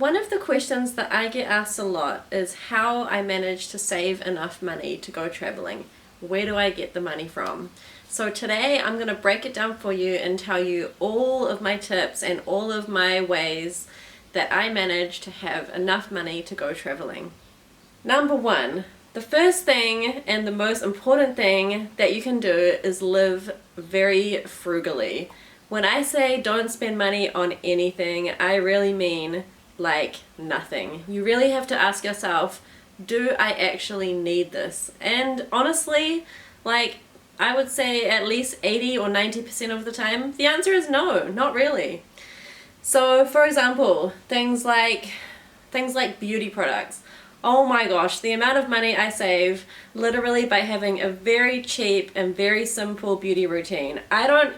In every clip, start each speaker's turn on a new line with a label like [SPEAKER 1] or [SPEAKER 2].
[SPEAKER 1] One of the questions that I get asked a lot is how I manage to save enough money to go traveling. Where do I get the money from? So today I'm going to break it down for you and tell you all of my tips and all of my ways that I manage to have enough money to go traveling. Number one, the first thing and the most important thing that you can do is live very frugally. When I say don't spend money on anything, I really mean like nothing. You really have to ask yourself, do I actually need this? And honestly, like I would say at least 80 or 90% of the time, the answer is no, not really. So for example, things like beauty products. Oh my gosh, the amount of money I save literally by having a very cheap and very simple beauty routine. I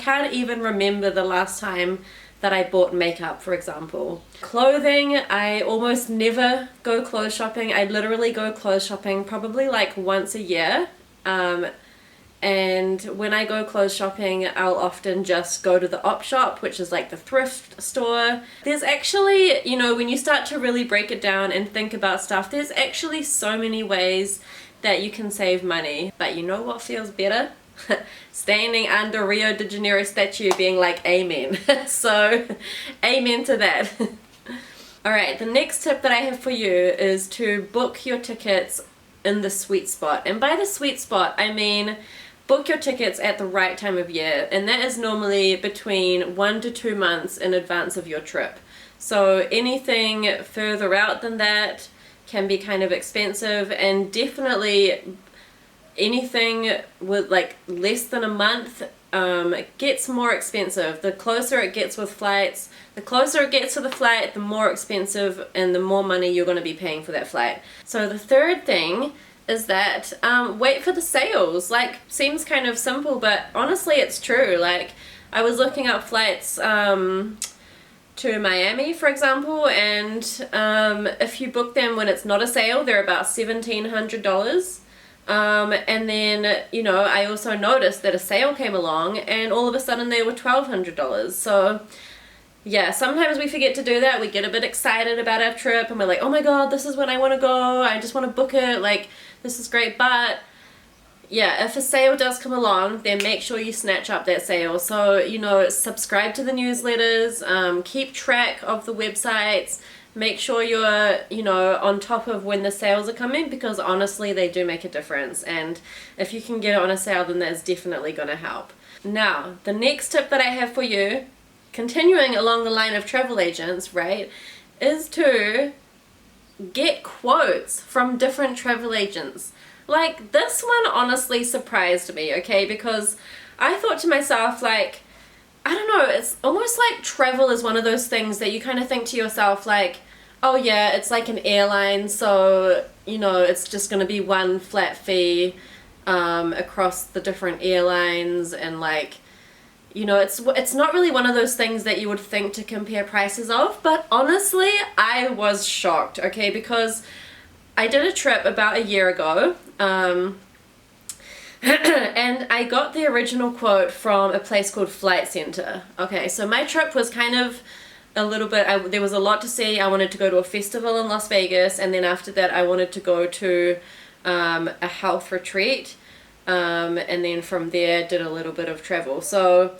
[SPEAKER 1] can't even remember the last time that I bought makeup, for example. Clothing, I almost never go clothes shopping. I literally go clothes shopping probably like once a year. And when I go clothes shopping, I'll often just go to the op shop, which is like the thrift store. There's actually, when you start to really break it down and think about stuff, there's actually so many ways that you can save money. But you know what feels better? Standing under Rio de Janeiro statue being like, amen. So, amen to that. Alright, the next tip that I have for you is to book your tickets in the sweet spot. And by the sweet spot, I mean book your tickets at the right time of year. And that is normally between 1 to 2 months in advance of your trip. So anything further out than that can be kind of expensive, and definitely anything with like less than a month gets more expensive. The closer it gets with flights, the closer it gets to the flight, the more expensive and the more money you're going to be paying for that flight. So the third thing is that wait for the sales. Like, seems kind of simple, but honestly it's true. Like, I was looking up flights to Miami, for example, and if you book them when it's not a sale, they're about $1,700. And then, I also noticed that a sale came along and all of a sudden they were $1,200. So yeah, sometimes we forget to do that. We get a bit excited about our trip and we're like, oh my god, this is when I want to go. I just want to book it. Like, this is great. But yeah, if a sale does come along, then make sure you snatch up that sale. So, subscribe to the newsletters, keep track of the websites. Make sure you're, on top of when the sales are coming, because honestly, they do make a difference. And if you can get it on a sale, then that's definitely going to help. Now, the next tip that I have for you, continuing along the line of travel agents, right, is to get quotes from different travel agents. Like, this one honestly surprised me, okay, because I thought to myself, like, I don't know, it's almost like travel is one of those things that you kind of think to yourself, like, oh yeah, it's like an airline, so, it's just going to be one flat fee across the different airlines, and like, it's not really one of those things that you would think to compare prices of. But honestly, I was shocked, okay, because I did a trip about a year ago, and I got the original quote from a place called Flight Centre. Okay, so my trip was kind of a little bit, there was a lot to see. I wanted to go to a festival in Las Vegas, and then after that I wanted to go to a health retreat, and then from there did a little bit of travel. So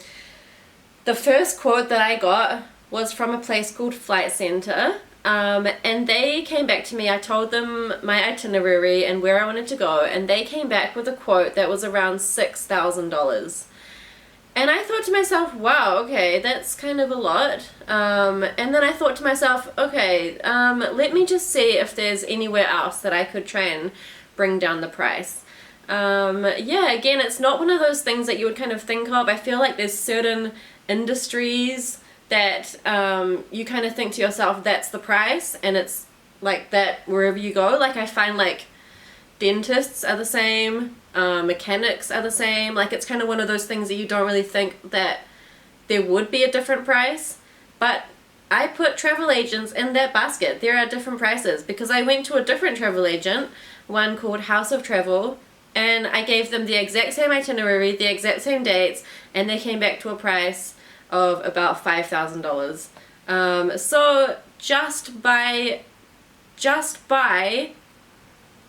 [SPEAKER 1] the first quote that I got was from a place called Flight Centre. And they came back to me. I told them my itinerary and where I wanted to go, and they came back with a quote that was around $6,000. And I thought to myself, wow, okay, that's kind of a lot. And then I thought to myself, okay, let me just see if there's anywhere else that I could try and bring down the price. Yeah, again, it's not one of those things that you would kind of think of. I feel like there's certain industries that you kind of think to yourself, that's the price, and it's like that wherever you go. Like, I find like dentists are the same, mechanics are the same. Like, it's kind of one of those things that you don't really think that there would be a different price. But I put travel agents in that basket. There are different prices because I went to a different travel agent, one called House of Travel, and I gave them the exact same itinerary, the exact same dates, and they came back to a price of about $5,000. So just by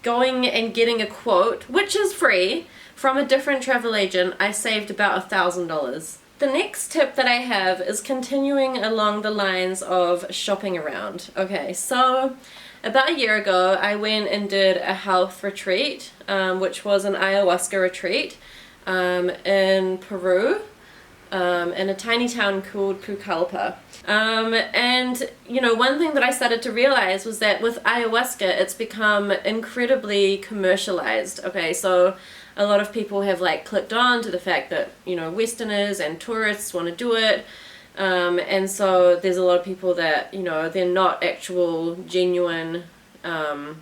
[SPEAKER 1] going and getting a quote, which is free, from a different travel agent, I saved about $1,000. The next tip that I have is continuing along the lines of shopping around. Okay, so about a year ago, I went and did a health retreat, which was an ayahuasca retreat in Peru, in a tiny town called Pucallpa. And you know, one thing that I started to realize was that with ayahuasca, it's become incredibly commercialized. Okay, so a lot of people have like clicked on to the fact that, you know, Westerners and tourists want to do it. And so there's a lot of people that, you know, they're not actual genuine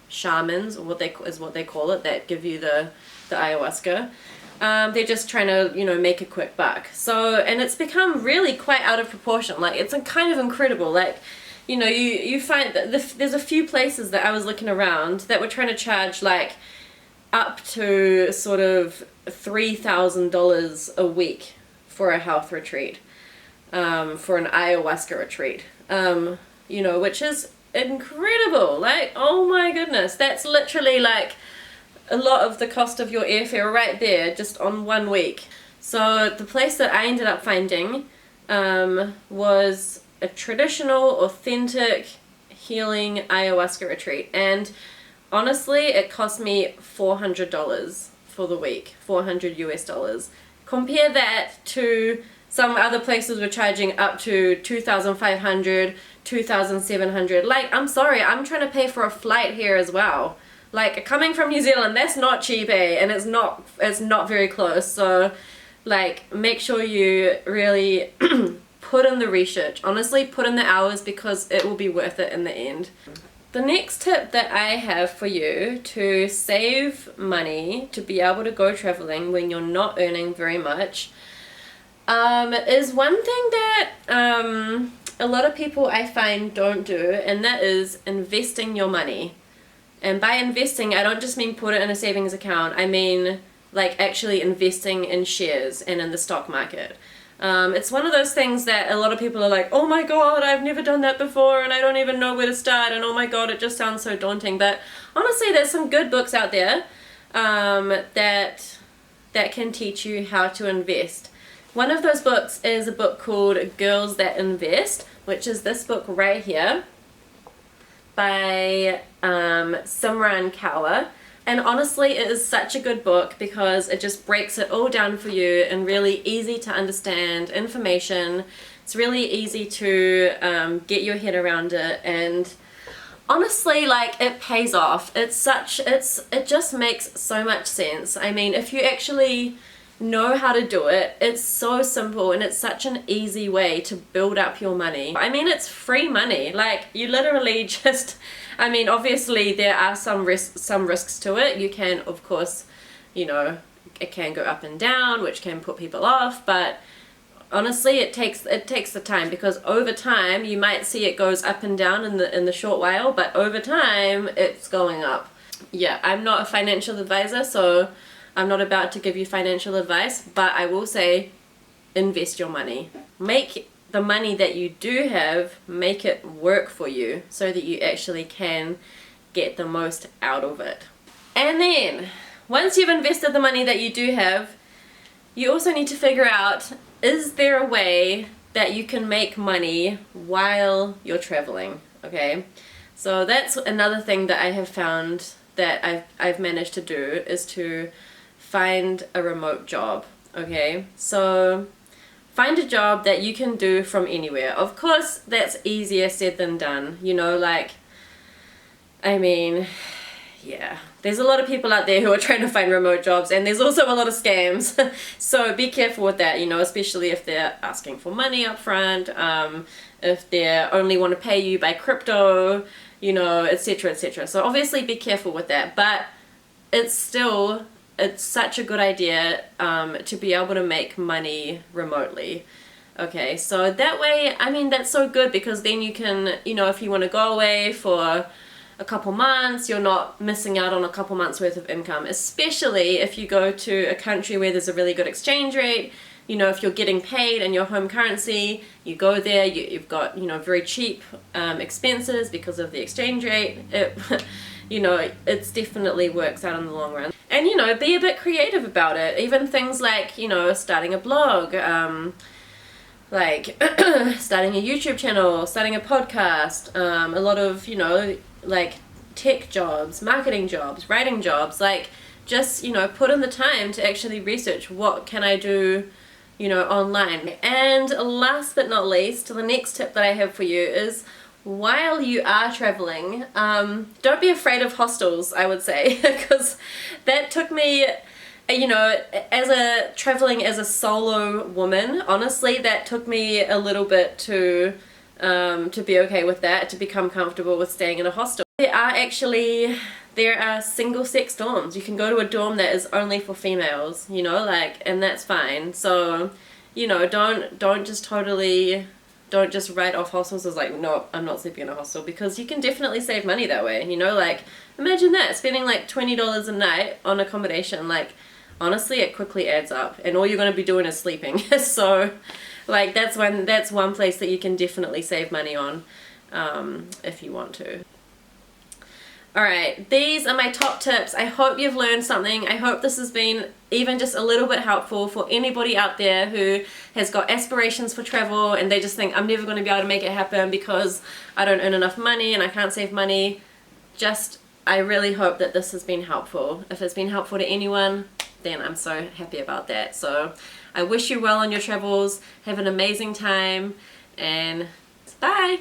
[SPEAKER 1] shamans, or what they call it, that give you the ayahuasca. They're just trying to, you know, make a quick buck. So, and it's become really quite out of proportion. Like, it's kind of incredible. Like, you know, you find that there's a few places that I was looking around that were trying to charge like up to sort of $3,000 a week for a health retreat, for an ayahuasca retreat, you know, which is incredible. Like, oh my goodness, that's literally like a lot of the cost of your airfare right there, just on 1 week. So the place that I ended up finding was a traditional, authentic healing ayahuasca retreat, and honestly, it cost me $400 for the week, $400 US. Compare that to some other places were charging up to 2,500, 2,700. Like, I'm sorry, I'm trying to pay for a flight here as well. Like, coming from New Zealand, that's not cheap, eh? And it's not very close. So, like, make sure you really put in the research. Honestly, put in the hours, because it will be worth it in the end. The next tip that I have for you to save money, to be able to go traveling when you're not earning very much, is one thing that a lot of people I find don't do, and that is investing your money. And by investing, I don't just mean put it in a savings account. I mean like actually investing in shares and in the stock market. It's one of those things that a lot of people are like, oh my god, I've never done that before and I don't even know where to start, and oh my god, it just sounds so daunting. But honestly, there's some good books out there that can teach you how to invest. One of those books is a book called Girls That Invest, which is this book right here by Simran Kaur. And honestly, it is such a good book because it just breaks it all down for you in really easy to understand information. It's really easy to get your head around it, and honestly, like, it pays off. It just makes so much sense. I mean, if you actually know how to do it, it's so simple, and it's such an easy way to build up your money. I mean, it's free money. Like, you literally just, I mean, obviously there are some risks to it. You can, of course, you know, it can go up and down, which can put people off, but honestly, it takes the time, because over time you might see it goes up and down in the short while, but over time it's going up. Yeah, I'm not a financial advisor, so I'm not about to give you financial advice, but I will say invest your money. Make the money that you do have, make it work for you so that you actually can get the most out of it. And then, once you've invested the money that you do have, you also need to figure out, is there a way that you can make money while you're traveling? Okay, so that's another thing that I have found that I've managed to do, is to find a remote job. Okay, so find a job that you can do from anywhere. Of course, that's easier said than done, you know, like, I mean, yeah, there's a lot of people out there who are trying to find remote jobs, and there's also a lot of scams. So be careful with that, you know, especially if they're asking for money up front, if they only want to pay you by crypto, you know, etc., etc. So obviously be careful with that, but it's such a good idea to be able to make money remotely. Okay, so that way, I mean, that's so good, because then you can, you know, if you want to go away for a couple months, you're not missing out on a couple months worth of income, especially if you go to a country where there's a really good exchange rate. you know, if you're getting paid in your home currency, you go there, you've got, you know, very cheap expenses because of the exchange rate. You know, it's definitely works out in the long run. And, you know, be a bit creative about it. Even things like, you know, starting a blog, like starting a YouTube channel, starting a podcast, a lot of, you know, like tech jobs, marketing jobs, writing jobs, like just, you know, put in the time to actually research what can I do, you know, online. And last but not least, the next tip that I have for you is, while you are traveling, don't be afraid of hostels, I would say, because that took me, you know, traveling as a solo woman, honestly, that took me a little bit to be okay with that, to become comfortable with staying in a hostel. There are single sex dorms. You can go to a dorm that is only for females, you know, like, and that's fine. So, you know, don't just write off hostels as like, no, I'm not sleeping in a hostel, because you can definitely save money that way, you know, like, imagine that, spending like $20 a night on accommodation, like, honestly, it quickly adds up, and all you're going to be doing is sleeping. So, like, that's one place that you can definitely save money on, if you want to. Alright, these are my top tips. I hope you've learned something. I hope this has been even just a little bit helpful for anybody out there who has got aspirations for travel and they just think, I'm never going to be able to make it happen because I don't earn enough money and I can't save money. I really hope that this has been helpful. If it's been helpful to anyone, then I'm so happy about that. So I wish you well on your travels. Have an amazing time, and bye!